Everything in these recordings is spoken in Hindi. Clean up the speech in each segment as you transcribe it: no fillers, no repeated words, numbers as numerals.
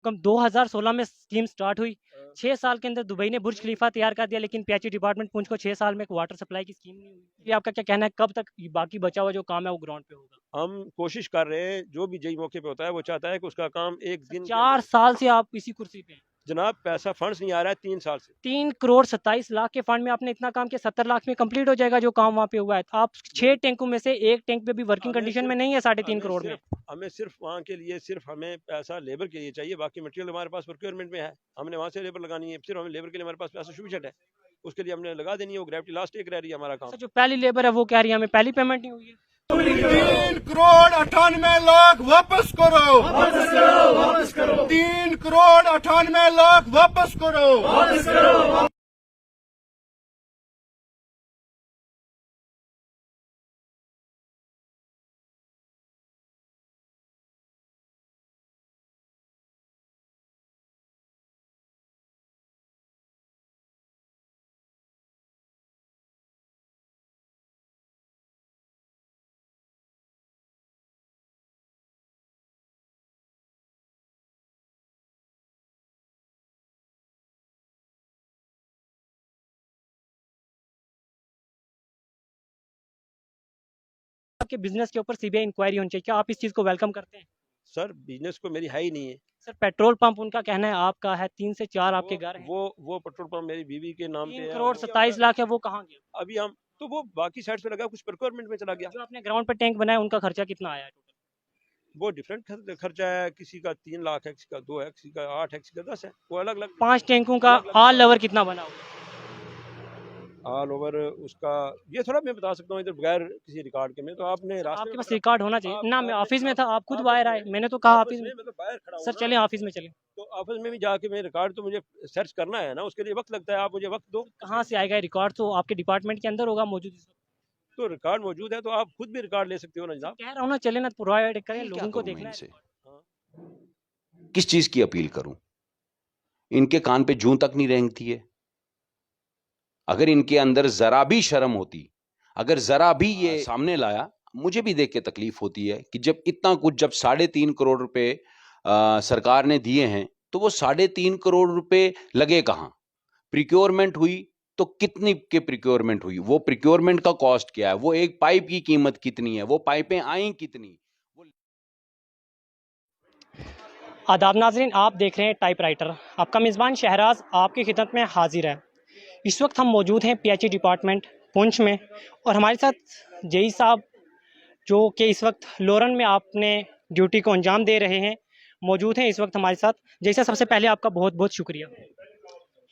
कम 2016 में स्कीम स्टार्ट हुई, 6 साल के अंदर दुबई ने बुर्ज खलीफा तैयार कर दिया, लेकिन पीएचई डिपार्टमेंट पुंछ को 6 साल में एक वाटर सप्लाई की स्कीम नहीं हुई। ये आपका क्या कहना है, कब तक ये बाकी बचा हुआ जो काम है वो ग्राउंड पे होगा? हम कोशिश कर रहे हैं, जो भी जई मौके पे होता है वो चाहता है कि उसका काम एक दिन 4 साल से आप इसी कुर्सी पे हैं। जनाब पैसा फंड्स नहीं आ रहा है 3 साल से। 3 करोड़ 27 लाख के फंड में आपने इतना काम किया, 70 लाख में कंप्लीट हो जाएगा जो काम वहाँ पे हुआ है। आप 6 टैंकों में से 1 टैंक पे भी वर्किंग कंडीशन में नहीं है 3.5 करोड़ में। हमें सिर्फ वहाँ के लिए सिर्फ हमें पैसा लेबर के लिए चाहिए, बाकी मटेरियल हमारे पास प्रोक्योरमेंट में है, हमने वहाँ से लेबर लगानी है, सिर्फ हमें लेबर के लिए हमारे पास पैसा सफिशिएंट है, उसके लिए हमने लगा देनी है। वो ग्रेविटी लास्ट एक रह रही है हमारा काम। जो पहली लेबर है वो कह रही है हमें पहली पेमेंट नहीं हुई है। 3 करोड़ 98 लाख वापस करो, वापस करो, वापस करो। 3 करोड़ 98 लाख वापस करो, वापस करो। आपके बिजनेस के ऊपर सीबीआई इंक्वायरी होनी चाहिए, क्या आप इस चीज़ को वेलकम करते हैं? सर बिजनेस को मेरी है ही नहीं है। सर पेट्रोल पंप उनका कहना है आपका है, 3 से 4 आपके घर हैं। वो पेट्रोल पंप मेरी बीवी के नाम पे 3 है। करोड़ 27 लाख है वो कहाँ गया? अभी हम तो वो बाकी साइड पे लगा, कुछ प्रोक्योरमेंट में चला गया। जो आपने ग्राउंड पर टैंक बनाया उनका खर्चा कितना आया है टोटल? वो डिफरेंट खर्चा है, किसी का 3 लाख है, किसी का 2 है, किसी का 8 है, किसी का 10 है, वो अलग अलग। 5 टैंकों का ऑल ओवर कितना बना होगा? ऑल ओवर उसका ये थोड़ा मैं बता सकता हूँ इधर बगैर किसी रिकॉर्ड के। में तो आपने आपके पास रिकॉर्ड होना चाहिए ना। मैं ऑफिस में था, आप खुद बाहर आए, मैंने तो कहा ऑफिस में। मतलब बाहर खड़ा हूँ सर ना, चलें ऑफिस में चलें। तो ऑफिस में भी जाके मैं रिकॉर्ड तो मुझे सर्च करना है ना, उसके लिए वक्त लगता है, आप मुझे वक्त दो। कहाँ से आएगा रिकॉर्ड? तो आपके डिपार्टमेंट के अंदर होगा मौजूद इस वक्त। तो रिकॉर्ड मौजूद है तो आप खुद भी रिकॉर्ड ले सकते हो ना जनाब। कह रहा हूँ ना, चले ना, प्रोवाइड करें, क्या लोगों को करूं मैं देखना है। इनसे? हाँ। किस चीज की अपील करूं? इनके कान पे जूं तक नहीं रेंगती है। अगर इनके अंदर जरा भी शर्म होती, अगर जरा भी ये सामने लाया, मुझे भी देख के तकलीफ होती है कि जब इतना कुछ, जब 3.5 करोड़ रुपए सरकार ने दिए हैं, तो वो 3.5 करोड़ रुपए लगे कहां? प्रिक्योरमेंट हुई तो कितनी के प्रिक्योरमेंट हुई? वो प्रिक्योरमेंट का कॉस्ट क्या है? वो एक पाइप की कीमत कितनी है? वो पाइपें आई कितनी? आदाब नाजरीन, आप देख रहे हैं टाइपराइटर। आपका मेज़बान शहराज आपकी खिदमत में हाजिर है। इस वक्त हम मौजूद हैं पीएचई डिपार्टमेंट पुंछ में, और हमारे साथ जेई साहब जो कि इस वक्त लोरन में आपने ड्यूटी को अंजाम दे रहे हैं, मौजूद हैं इस वक्त हमारे साथ। जेई साहब, सबसे पहले आपका बहुत बहुत शुक्रिया।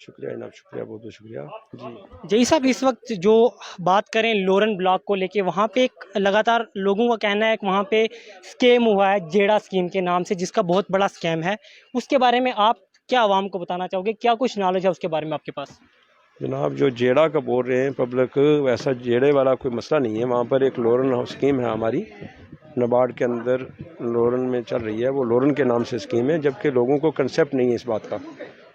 शुक्रिया जनाब, शुक्रिया, बहुत बहुत शुक्रिया जी। जेई साहब, इस वक्त जो बात करें लोरन ब्लॉक को लेके, वहाँ पे एक लगातार लोगों का कहना है कि वहाँ पे स्कैम हुआ है जेड़ा स्कीम के नाम से, जिसका बहुत बड़ा स्कैम है। उसके बारे में आप क्या आवाम को बताना चाहोगे? क्या कुछ नॉलेज है उसके बारे में आपके पास? जनाब जो जेड़ा का बोल रहे हैं पब्लिक, वैसा जेड़े वाला कोई मसला नहीं है। वहाँ पर एक लोरन स्कीम है हमारी नाबार्ड के अंदर, लोरन में चल रही है। वो लोरन के नाम से स्कीम है, जबकि लोगों को कंसेप्ट नहीं है इस बात का।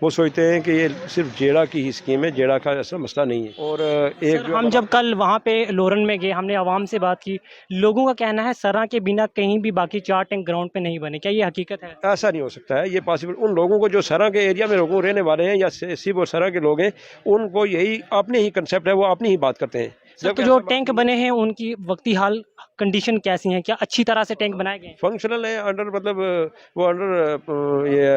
वो सोचते हैं कि ये सिर्फ जेड़ा की ही स्कीम है, जेड़ा का ऐसा मसला नहीं है। और एक सर, हम जब कल वहाँ पे लोरन में गए, हमने आवाम से बात की, लोगों का कहना है सरा के बिना कहीं भी बाकी 4 टैंक ग्राउंड पे नहीं बने। क्या ये हकीकत है? ऐसा नहीं हो सकता है, ये पॉसिबल। उन लोगों को जो सरा के एरिया में लोगों रहने वाले हैं या सिर्फ और सरा के लोग हैं, उनको यही अपने ही कंसेप्ट है, वो अपनी ही बात करते हैं। सर, तो जो टैंक बने हैं उनकी वक्ती हाल कंडीशन कैसी हैं? क्या अच्छी तरह से टैंक बनाए गए हैं? फंक्शनल है, अंडर मतलब वो अंडर ये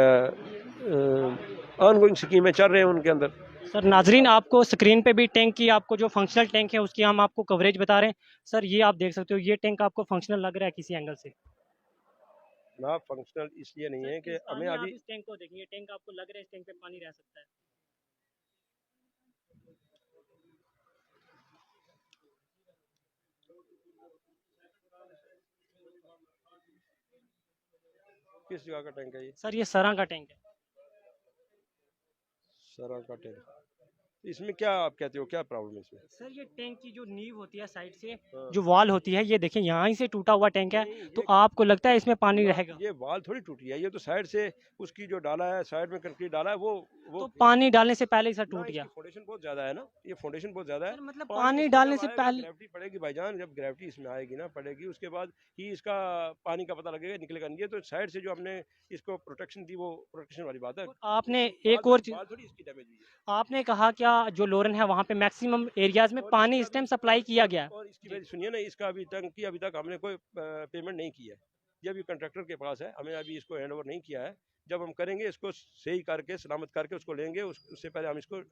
ऑनगोइंग स्कीमें चल रहे हैं उनके अंदर। सर नाजरीन, आपको स्क्रीन पे भी टैंक की, आपको जो फंक्शनल टैंक है उसकी हम आपको कवरेज बता रहे हैं। सर ये आप देख सकते हो, ये टैंक आपको फंक्शनल लग रहा है किसी एंगल से? ना फंक्शनल इसलिए नहीं है कि हमें अभी इस टैंक को देखिए, टैंक आपको लग रहा है इस टैंक पे पानी रह सकता है? किस जगह का टैंक है ये? सर ये सरा का टैंक है। सरा का टैंक। इसमें क्या आप कहते हो, क्या प्रॉब्लम है इसमें? सर ये टैंक की जो नींव होती है साइड से, जो वॉल होती है, ये देखें यहाँ ही से टूटा हुआ टैंक है। तो आपको लगता है इसमें पानी रहेगा? ये वॉल थोड़ी टूटी है, ये तो साइड से उसकी जो डाला है, साइड में कंक्रीट डाला है, वो वो तो पानी डालने से पहले ही सर टूट गया। फाउंडेशन बहुत ज्यादा है ना, ये फाउंडेशन बहुत ज्यादा है। सर मतलब पानी पानी इसमें डालने जब से आएगा, पहले ग्रेविटी पड़ेगी भाईजान, जब ग्रेविटी इसमें आएगी ना, पड़ेगी, उसके बाद ही इसका पानी का पता लगेगा, निकलेगा नहीं। ये तो साइड से जो हमने इसको प्रोटेक्शन दी, वो प्रोटेक्शन वाली बात है। आपने बाल एक और थोड़ी- चीज बाल थोड़ी इसकी डैमेज हुई है। आपने कहा क्या जो लोरन है वहाँ पे मैक्सिमम एरियाज में और पानी इसका इस टाइम भी- सप्लाई किया गया है। और इसकी मेरी सुनिए ना, इसका अभी तक हमने कोई पेमेंट नहीं की है। ये अभी कंट्रैक्टर के पास है, हमें अभी इसको हैंड ओवर नहीं किया है। जब हम करेंगे इसको सही करके सलामत करके उसको लेंगे, उससे पहले हम इसको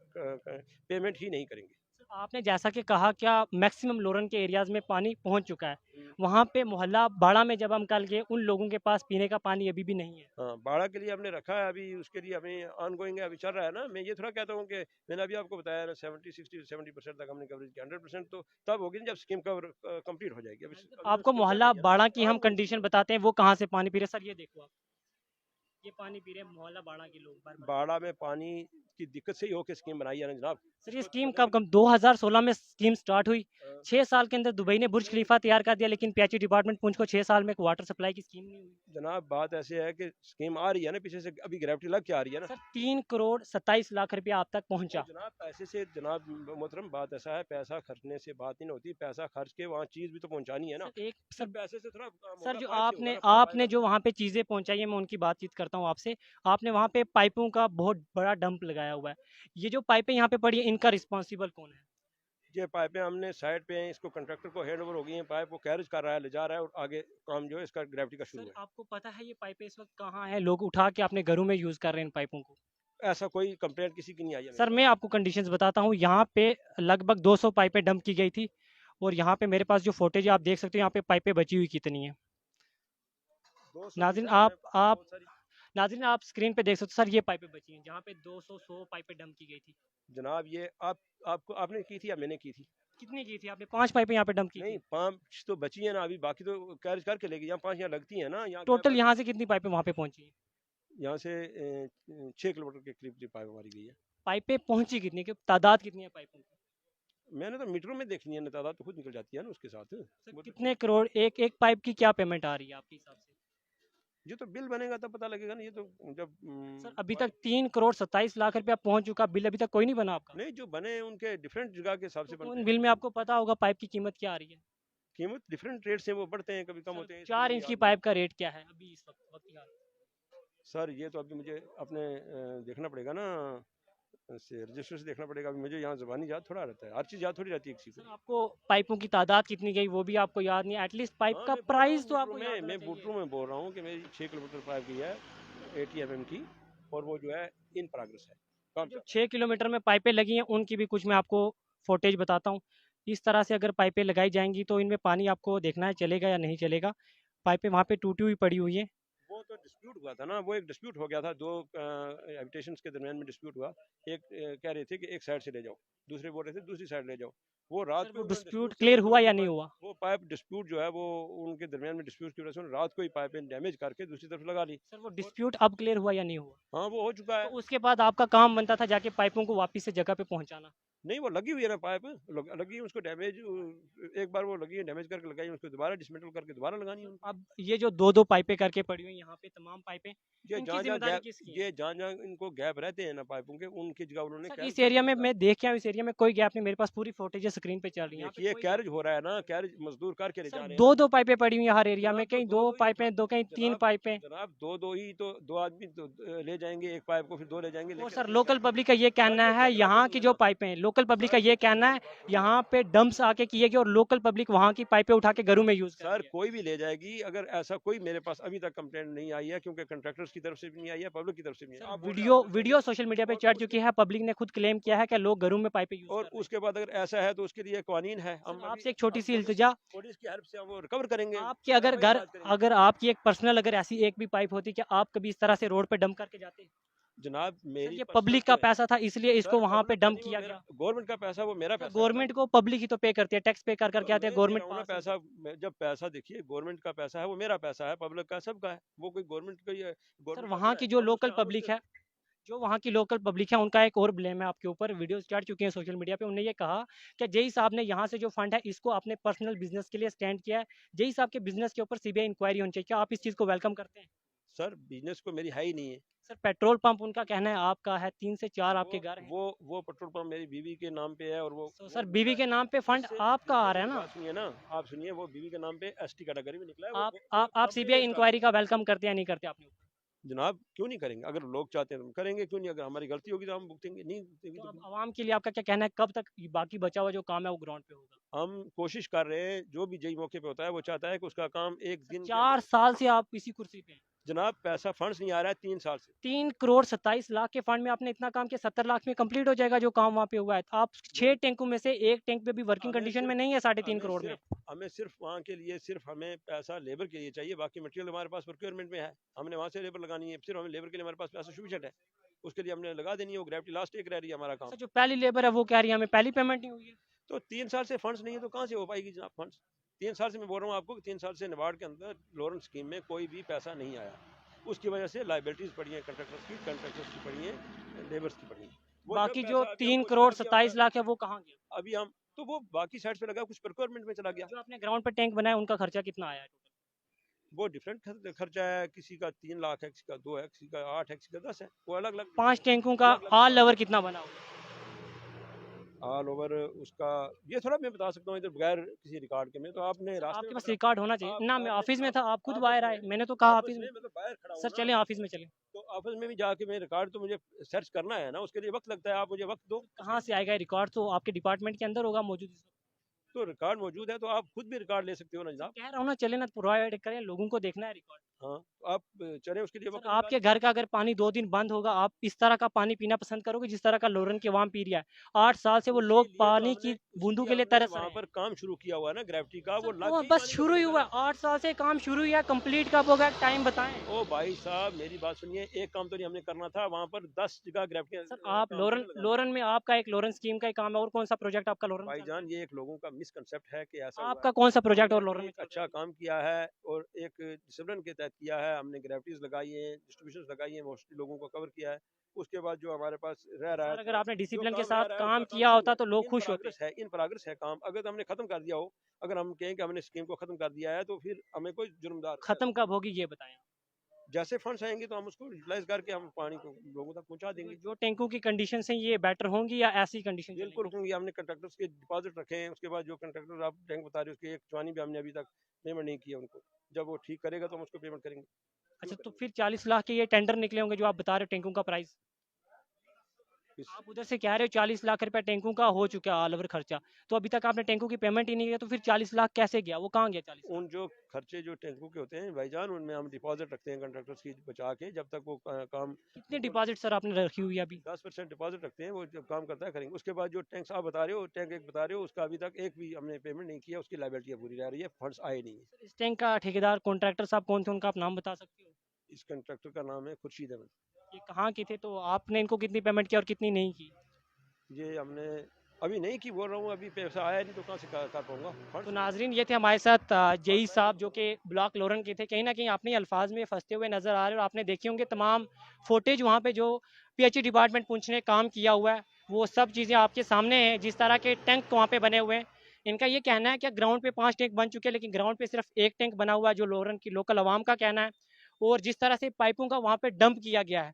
पेमेंट ही नहीं करेंगे। आपने जैसा कि कहा क्या मैक्सिमम लोरन के एरियाज में पानी पहुंच चुका है, वहाँ पे मोहल्ला बाड़ा में जब हम कल गए उन लोगों के पास पीने का पानी अभी भी नहीं है। हाँ, बाड़ा के लिए हमने रखा है, अभी उसके लिए हमें ऑन गोइंग अभी चल रहा है ना। मैं ये थोड़ा कहता हूँ कि मैंने अभी आपको बताया ना 70-60-70% तक हमने कवरेज की, 100% तो तब होगी ना जब स्कीम कवर कंप्लीट हो जाएगी। अभी आपको मोहल्ला बाड़ा की हम कंडीशन बताते हैं, वो कहाँ से पानी पी रहे सर, ये देखो आप, ये पानी पी रहे हैं मोहल्ला बाड़ा के लोग बार-बार। बाड़ा में पानी की दिक्कत से ही होकर स्कीम बनाई है ना जनाब। सर ये स्कीम कब 2016 में स्कीम स्टार्ट हुई, 6 साल के अंदर दुबई ने बुर्ज खलीफा तैयार कर दिया, लेकिन पीएचई डिपार्टमेंट पुंछ को 6 साल में एक वाटर सप्लाई की स्कीम नहीं हुई। जनाब बात ऐसे है कि स्कीम आ रही है ना पीछे से, अभी ग्रेविटी लग के आ रही है ना। सर 3 करोड़ 27 लाख रुपया आप तक पहुंचा। तो जनाब पैसे से, जनाब मोहतरम बात ऐसा है, पैसा खर्चने से बात नहीं होती, पैसा खर्च के वहाँ चीज़ भी तो पहुँचानी है ना। सर एक सिर्फ पैसे से थोड़ा काम सर होगा, जो पाइप से आपने होगा ना, पाइप आपने आएगा। जो वहाँ पे चीज़ें पहुँचाई है मैं उनकी बातचीत करता हूँ आपसे। आपने वहाँ पे पाइपों का बहुत बड़ा डंप लगाया हुआ है, ये जो पाइपें यहाँ पे पड़ी है इनका रिस्पॉन्सिबल कौन है? ये पाइपें हमने साइड पे हैं, इसको कंट्रैक्टर को हैंड ओवर हो गई हैं, पाइप वो कैरेज कर रहा है, ले जा रहा है, और आगे काम जो है इसका ग्रेविटी का शुरू सर है। आपको पता है ये पाइपें इस वक्त कहाँ हैं? लोग उठा के अपने घरों में यूज़ कर रहे हैं इन पाइपों को। ऐसा कोई कंप्लेंट किसी की नहीं आई है मेरे सर मैं आपको कंडीशंस बताता हूँ, यहाँ पे लगभग 200 पाइपें डंप की गई थी, और यहाँ पे मेरे पास जो फुटेज है आप देख सकते हो यहाँ पे पाइपें बची हुई कितनी हैं। पास। 200 नाज़रीन की सर, आप बहुत सारी- नाज़रीन आप स्क्रीन पे देख सकते हो सर, ये पाइपें बची हैं जहाँ पे 200 पाइपें डंप की गई थी। जनाब ये आपने की थी या मैंने की थी? कितनी की थी आपने? 5 पाइपें यहाँ पे डंप की नहीं, थी। 5 तो बची है ना अभी, बाकी तो कैरेज करके लेगी। यहाँ 5 यहाँ लगती है ना, यहाँ टोटल यहाँ से कितनी पाइपें वहाँ पे पहुँची हैं? यहाँ से 6 किलोमीटर के करीब पाइप हमारी गई है। पाइपें पहुँची कितनी की, तादाद कितनी है पाइपों की? मैंने तो मीटरों में देखनी है ना, तादाद तो खुद निकल जाती है ना उसके साथ। सर वो तो- कितने करोड़ एक एक पाइप की क्या पेमेंट आ रही है आपके हिसाब से? ये तो बिल बनेगा तब पता लगेगा ना। ये तो जब सर अभी तक 3 करोड़ 27 लाख रुपया पहुँच चुका, बिल अभी तक कोई नहीं बना आपका? नहीं, जो बने हैं उनके डिफरेंट जगह के हिसाब से तो बनते उन हैं। बिल में आपको पता होगा पाइप की कीमत क्या आ रही है? कीमत डिफरेंट रेट से वो बढ़ते हैं, कभी कम होते हैं। 4 इंच की पाइप का रेट क्या है अभी इस वक्त फिलहाल? सर ये तो अभी मुझे अपने देखना पड़ेगा ना, से रजिस्टर से देखना पड़ेगा। अभी मुझे यहाँ ज़बानी याद थोड़ा रहता है, हर चीज़ याद थोड़ी रहती है किसी सर को। आपको पाइपों की तादाद कितनी गई वो भी आपको याद नहीं, एटलीस्ट पाइप हाँ, का मैं बोल रहा प्राइस हूँ तो आपको बूटरों याद में, होना मैं चाहिए। बूटरों में बोल रहा हूँ कि मेरी 6 किलोमीटर पाइप गई है 80 mm की, और वो जो है इन प्रोग्रेस है, काम जो चल 6 किलोमीटर में पाइपें लगी हैं उनकी भी कुछ मैं आपको फुटेज बताता हूँ। इस तरह से अगर पाइपें लगाई जाएंगी तो इनमें पानी आपको देखना है चलेगा या नहीं चलेगा। पाइपें वहाँ पे टूटी हुई पड़ी हुई है। वो तो डिस्प्यूट हुआ था ना, वो एक डिस्प्यूट हो गया था, दो हैबिटेशंस के दरमियान में डिस्प्यूट हुआ। एक कह रहे थे कि एक साइड से ले जाओ, दूसरे बोल रहे थे दूसरी साइड ले जाओ। वो रात सर को वो उन्होंने डिस्प्यूट dispute क्लियर से हुआ या वो नहीं हुआ? वो पाइप डिस्प्यूट जो है वो उनके दरमियान में डिस्प्यूट की वजह से उन्होंने रात को ही पाइपें डैमेज करके दूसरी तरफ लगा ली। सर वो डिस्प्यूट अब क्लियर हुआ या नहीं हुआ? हाँ, वो हो चुका है। तो उसके बाद आपका काम बनता था जाके पाइपों को वापस से जगह पे पहुंचाना। नहीं, वो लगी हुई है ना पाइप, लगी है, उसको डैमेज एक बार वो लगी है, डैमेज करके लगाई, उसको दोबारा डिसमेंटल करके दोबारा लगानी है उनको। अब ये जो दो पाइपें करके पड़ी हुई यहाँ पे तमाम पाइपें, ये इनकी जहाँ जहाँ जिम्मेदारी गैप, किसकी है? ये जहाँ जहाँ इनको गैप रहते हैं ना पाइपों के, उनकी जगह उन्होंने सर कैरेज इस एरिया करके में लगा मैं देख के आया, इस एरिया में कोई गैप नहीं, मेरे पास पूरी फुटेज स्क्रीन पे चल रही है। यहाँ पे देखिए कोई कैरेज हो रहा है ना, कैरेज मजदूर करके ले जा सर रहे हैं दो ना। दो पाइपें पड़ी हुई हैं हर एरिया में, जनाब, तो कहीं दो 2 ही पाइपें, दो कहीं 3 जनाब, पाइपें। जनाब दो ही तो, 2 आदमी तो ले जाएंगे एक पाइप को, फिर 2 ले जाएंगे। और लेकिन सर ये लोकल क्या- पब्लिक का ये कहना है यहाँ की जो पाइपें हैं, लोकल पब्लिक का ये कहना है यहाँ पे डंप्स आके किए गए और लोकल पब्लिक वहाँ की पाइपें उठा के घरों में यूज कर सर रही है। कोई भी ले जाएगी, अगर ऐसा कोई मेरे पास अभी तक कंप्लेंट नहीं आई है, क्योंकि कंट्रैक्टर्स की तरफ से भी नहीं आई है, पब्लिक की तरफ से भी नहीं आई। आप बोल रहे हैं वीडियो सोशल मीडिया पे चढ़ चुकी है, पब्लिक ने खुद क्लेम किया है कि लोग घरों में पाइपें यूज कर और रहे हैं। उसके बाद अगर ऐसा है तो उसके लिए कानून है। हम सर, अभी- आपसे एक छोटी हम सी पुलिस- इल्तिजा, पुलिस की हेल्प से हम वो रिकवर करेंगे। आपके अगर वही घर बात करेंगे। अगर आपकी एक पर्सनल अगर ऐसी एक भी पाइप होती कि आप कभी इस तरह से रोड पे डंप करके जाते? जनाब सर मेरी ये पर्सनल पब्लिक तो का है। पैसा था इसलिए इसको सर, वहाँ पे पब्लिक का डंप नहीं, वो किया मेरा- गया। गवर्नमेंट का पैसा, वो मेरा पैसा है। गवर्नमेंट को पब्लिक ही तो पे करती है, टैक्स पे कर करके आते हैं मैं गवर्नमेंट दे रहा हूँ ना पास होती है। पैसा, जब पैसा देखिए गवर्नमेंट का पैसा है, वो मेरा पैसा है, पब्लिक का, सबका है। वो कोई गवर्नमेंट का ही है। सर गवर्नमेंट का वहाँ क्या की है? जो हम लोकल उसका- हम पब्लिक उसके- है, जो वहाँ की लोकल पब्लिक है उनका एक और ब्लेम है आपके ऊपर, वीडियोस चढ़ चुके हैं सोशल मीडिया पे। उन्होंने ये कहा कि जेई साहब ने यहाँ से जो फंड है इसको अपने पर्सनल बिजनेस के लिए स्टैंड किया है, जेई साहब के बिजनेस के ऊपर सीबीआई इंक्वायरी होनी चाहिए। क्या आप इस चीज़ को वेलकम करते हैं? सर बिजनेस को मेरी है ही नहीं है। सर पेट्रोल पंप उनका कहना है आपका है, 3 से 4 आपके घर हैं। वो पेट्रोल पंप मेरी बीवी के नाम पे है और वो तो सर बीवी के नाम पे फंड आपका आ रहा है ना। बात सुनिए ना, आप सुनिए, वो बीवी के नाम पे एसटी कैटेगरी में निकला है। आप सीबीआई इंक्वायरी का वेलकम करते हैं नहीं करते आपने? जनाब क्यों नहीं करेंगे? अगर लोग चाहते हैं तो हम करेंगे, क्यों नहीं? अगर हमारी गलती होगी तो हम भुगतेंगे, नहीं भुगतेंगे तो तो अब आवाम के लिए आपका क्या कहना है, कब तक ये बाकी बचा हुआ जो काम है वो ग्राउंड पे होगा? हम कोशिश कर रहे हैं। जो भी जई मौके पे होता है वो चाहता है कि उसका काम एक दिन के 4 साल से आप इसी कुर्सी पे हैं। जनाब पैसा फंड्स नहीं आ रहा है 3 साल से। 3 करोड़ 27 लाख के फंड में आपने इतना काम किया, 70 लाख में कंप्लीट हो जाएगा जो काम वहाँ पे हुआ है। तो आप 6 टैंकों में से एक टैंक पे भी वर्किंग हमें कंडीशन में सिर्फ नहीं है 3.5 करोड़ में। हमें सिर्फ वहाँ के लिए सिर्फ हमें पैसा लेबर के लिए चाहिए, बाकी मटेरियल हमारे पास प्रोक्योरमेंट में है। हमने वहाँ से लेबर लगानी है, सिर्फ हमें लेबर के लिए हमारे पास पैसा सफिशिएंट है। उसके लिए हमने लगा देनी है, वो ग्रेविटी लास्ट एक रह रही है हमारा काम। सर जो पहली लेबर है वो कह रही है हमें पहली पेमेंट नहीं हुई है। तो 3 साल से फंड्स नहीं है तो कहाँ से हो पाएगी जनाब फंड्स? 3 साल से मैं बोल रहा हूँ आपको कि 3 साल से नाबार्ड के अंदर लोरन स्कीम में कोई भी पैसा नहीं आया। उसकी वजह से लाइबिलिटीज पड़ी हैं कंट्रैक्टर्स की पड़ी हैं, लेबर्स की पड़ी हैं। बाकी जो 3 करोड़ 27 लाख है वो कहाँ गया? अभी हम तो वो बाकी साइड पे लगा, कुछ प्रोक्योरमेंट में चला गया। जो आपने ग्राउंड पे टैंक बनाया उनका खर्चा कितना आया है टोटल? वो डिफरेंट खर्चा है, किसी का 3 लाख है, किसी का 2 है, किसी का 8 है, किसी का 10 है, वो अलग अलग 5 टैंकों का ऑल ओवर कितना बना होगा? ऑल ओवर उसका ये थोड़ा मैं बता सकता हूँ इधर बगैर किसी रिकॉर्ड के। में तो आपने रास्ते आपके में पास रिकॉर्ड होना चाहिए ना। मैं ऑफिस में था, आप खुद बाहर आए, मैंने तो कहा ऑफिस में। मैं तो बाहर खड़ा हूँ सर ना। चलें ऑफिस में चलें। तो ऑफिस में भी जाके मैं रिकॉर्ड तो मुझे सर्च करना है ना, उसके लिए वक्त लगता है। आप मुझे वक्त दो। कहाँ से आएगा रिकॉर्ड? तो आपके डिपार्टमेंट के अंदर होगा मौजूद इस वक्त। तो रिकॉर्ड मौजूद है तो आप खुद भी रिकॉर्ड ले सकते हो ना जनाब। कह रहा हूँ ना, चले ना, प्रोवाइड करें, लोगों को देखना है रिकॉर्ड। हाँ तो आप चले, उसके लिए सर वक्त आपके घर का अगर पानी 2 दिन बंद होगा, आप इस तरह का पानी पीना पसंद करोगे जिस तरह का लोरन के वहां पी रहा है? 8 साल से वो लोग पानी की बूंदों के लिए तरस रहे वहाँ हैं। पर काम शुरू किया हुआ है ना ग्रेविटी का, वो सर, लग वो गई बस पानी शुरू ही का हुआ है, 8 साल से काम शुरू हुआ है, कंप्लीट कब होगा टाइम बताएं। ओ भाई साहब मेरी बात सुनिए, एक काम तो नहीं हमने करना था, वहाँ पर 10 जगह ग्रेविटी। सर आप लोरन में आपका एक लोरन स्कीम का ही काम है, और कौन सा प्रोजेक्ट आपका लोरन में चल रहा भाईजान ये एक लोगों का मिसकंसेप्ट है कि ऐसा है? हुआ आपका है। कौन सा प्रोजेक्ट और हमने लोरन में एक चल रहा अच्छा काम किया है और एक डिसिप्लिन के तहत किया है। हमने ग्रेविटीज लगाई है, डिस्ट्रीब्यूशन लगाई है, मोस्टली लोगों को कवर किया है। उसके बाद जो हमारे पास रह रहा है? है, सर अगर आपने जो डिसिप्लिन के काम रह साथ रहा है काम उसका किया काम होता तो लोग इन खुश होते। प्रोग्रेस है, इन प्रोग्रेस है काम। अगर तो हमने खत्म कर दिया हो, अगर हम कहें कि हमने स्कीम को खत्म कर दिया है तो फिर हमें कोई जुर्मदार खत्म कब होगी ये बताएं। जैसे फंड्स आएंगे तो हम उसको यूटिलाइज करके हम पानी को लोगों तक पहुंचा देंगे। जो टैंकों की कंडीशन है ये बेटर होंगी या ऐसी कंडीशन? बिल्कुल होंगी। हमने कंट्रैक्टर्स के डिपॉजिट रखे हैं। उसके बाद जो कंट्रैक्टर आप टैंक बता रहे हो उसकी एक चवानी भी हमने अभी तक पेमेंट नहीं किया उनको। जब वो ठीक करेगा तो हम उसको पेमेंट करेंगे। अच्छा तो फिर 40 लाख के ये टेंडर निकले होंगे जो आप बता रहे हो टैंकों का प्राइस? इस आप उधर से कह रहे हो 40 लाख रुपया टैंकों का हो चुका है ऑल ओवर खर्चा, तो अभी तक आपने टैंकों की पेमेंट ही नहीं किया, तो फिर 40 लाख कैसे गया? वो कहाँ गया 40 लाख? उन जो खर्चे जो टैंकों के होते हैं भाईजान, उनमें हम डिपॉजिट रखते हैं कंट्रैक्टर्स की बचा के, जब तक वो काम कितने डिपॉजिट सर आपने रखी हुई है अभी? 10% डिपॉजिट रखते हैं। वो जब काम करता है करेंगे। उसके बाद जो टैंक्स आप बता रहे हो, टैंक एक बता रहे हो, उसका अभी तक एक भी हमने पेमेंट नहीं किया। उसकी लाइबिलिटी पूरी रह रही है, फंड्स आए नहीं है। इस टैंक का ठेकेदार कॉन्ट्रैक्टर साहब कौन थे, उनका आप नाम बता सकते हो? इस कंट्रैक्टर का नाम है खुर्शीद अहमद। ये कहाँ के थे? तो आपने इनको कितनी पेमेंट की और कितनी नहीं की? ये हमने अभी नहीं की, बोल रहा हूँ, अभी पैसा आया नहीं तो कहाँ से कर पाऊंगा तो फंड्स। नाजरीन ये थे हमारे साथ जेई साहब जो कि ब्लॉक लोरन के थे। कहीं ना कहीं आपने अल्फाज में फंसते हुए नज़र आ रहे हो। आपने देखे होंगे तमाम फुटेज वहाँ पे जो पीएचई डिपार्टमेंट पुंछ ने काम किया हुआ है, वो सब चीज़ें आपके सामने हैं। जिस तरह के टैंक वहाँ पे बने हुए हैं, इनका ये कहना है कि ग्राउंड पे 5 टैंक बन चुके हैं, लेकिन ग्राउंड पे सिर्फ एक टैंक बना हुआ है जो लोरन की लोकल आवाम का कहना है। और जिस तरह से पाइपों का वहाँ पे डंप किया गया है,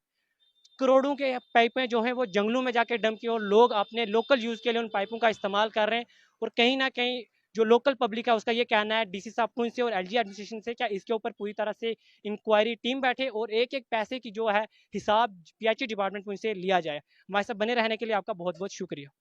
करोड़ों के पाइपें जो हैं वो जंगलों में जाके डंप की, और लोग अपने लोकल यूज़ के लिए उन पाइपों का इस्तेमाल कर रहे हैं। और कहीं ना कहीं जो लोकल पब्लिक है उसका ये कहना है डीसी साहब पुंछ से और एलजी एडमिनिस्ट्रेशन से क्या इसके ऊपर पूरी तरह से इंक्वायरी टीम बैठे और एक एक पैसे की जो है हिसाब पीएचई डिपार्टमेंट पुंछ से लिया जाए। हमारे साथ बने रहने के लिए आपका बहुत बहुत शुक्रिया।